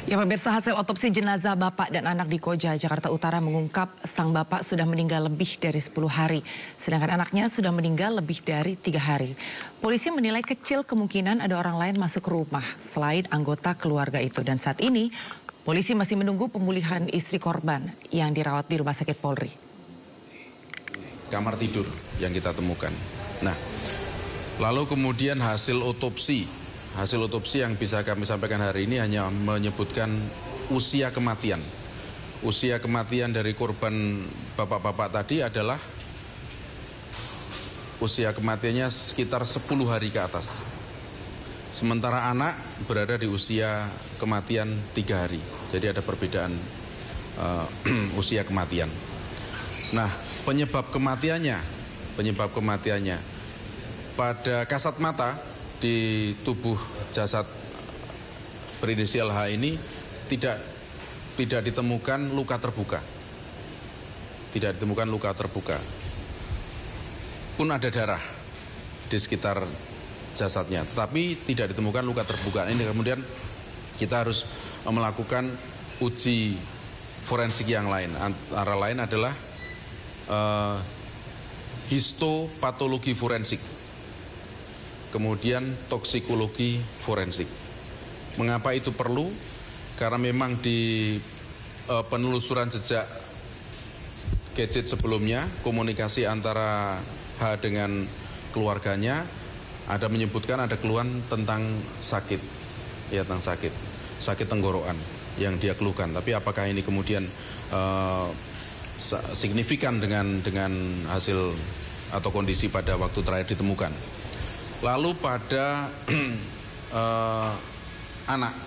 Ya, pemirsa, hasil otopsi jenazah bapak dan anak di Koja, Jakarta Utara mengungkap sang bapak sudah meninggal lebih dari 10 hari, sedangkan anaknya sudah meninggal lebih dari 3 hari. Polisi menilai kecil kemungkinan ada orang lain masuk ke rumah selain anggota keluarga itu. Dan saat ini, polisi masih menunggu pemulihan istri korban yang dirawat di Rumah Sakit Polri. Kamar tidur yang kita temukan. Nah, lalu kemudian hasil otopsi yang bisa kami sampaikan hari ini hanya menyebutkan usia kematian. Usia kematian dari korban bapak-bapak tadi adalah usia kematiannya sekitar 10 hari ke atas. Sementara anak berada di usia kematian 3 hari. Jadi ada perbedaan usia kematian. Nah, penyebab kematiannya pada kasat mata di tubuh jasad berinisial H ini tidak ditemukan luka terbuka. Tidak ditemukan luka terbuka. Pun ada darah di sekitar jasadnya, tetapi tidak ditemukan luka terbuka. Ini kemudian kita harus melakukan uji forensik yang lain. Antara lain adalah histopatologi forensik, kemudian toksikologi forensik. Mengapa itu perlu? Karena memang di penelusuran jejak gadget sebelumnya, komunikasi antara H dengan keluarganya ada menyebutkan ada keluhan tentang sakit, ya tentang sakit tenggorokan yang dia keluhkan. Tapi apakah ini kemudian signifikan dengan hasil atau kondisi pada waktu terakhir ditemukan? Lalu pada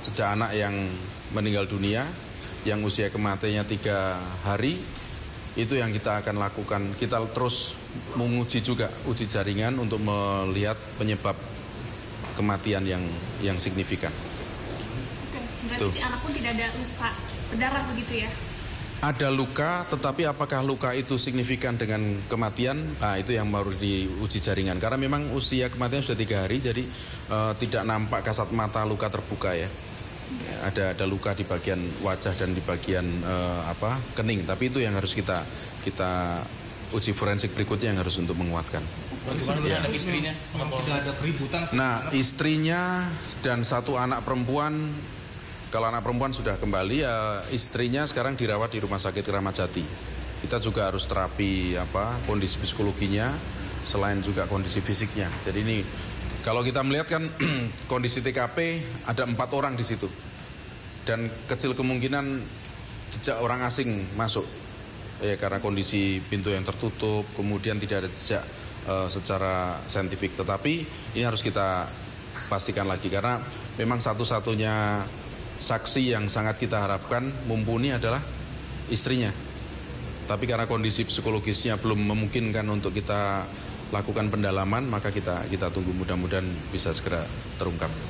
jejak anak yang meninggal dunia, yang usia kematiannya 3 hari, itu yang kita akan lakukan. Kita terus menguji juga, uji jaringan untuk melihat penyebab kematian yang signifikan. Berarti si anak pun tidak ada luka berdarah begitu ya? Ada luka, tetapi apakah luka itu signifikan dengan kematian? Nah, itu yang baru diuji jaringan. Karena memang usia kematian sudah 3 hari, jadi tidak nampak kasat mata luka terbuka ya. Ada luka di bagian wajah dan di bagian kening. Tapi itu yang harus kita uji forensik berikutnya yang harus untuk menguatkan. Bagaimana ya. Ada istrinya? Tidak ada keributan? Nah, istrinya dan 1 anak perempuan. Kalau anak perempuan sudah kembali, istrinya sekarang dirawat di Rumah Sakit Kramat Jati. Kita juga harus terapi kondisi psikologinya, selain juga kondisi fisiknya. Jadi ini kalau kita melihat kan kondisi TKP ada 4 orang di situ, dan kecil kemungkinan jejak orang asing masuk. Karena kondisi pintu yang tertutup, kemudian tidak ada jejak secara saintifik. Tetapi ini harus kita pastikan lagi karena memang satu-satunya saksi yang sangat kita harapkan mumpuni adalah istrinya. Tapi karena kondisi psikologisnya belum memungkinkan untuk kita lakukan pendalaman, maka kita tunggu, mudah-mudahan bisa segera terungkap.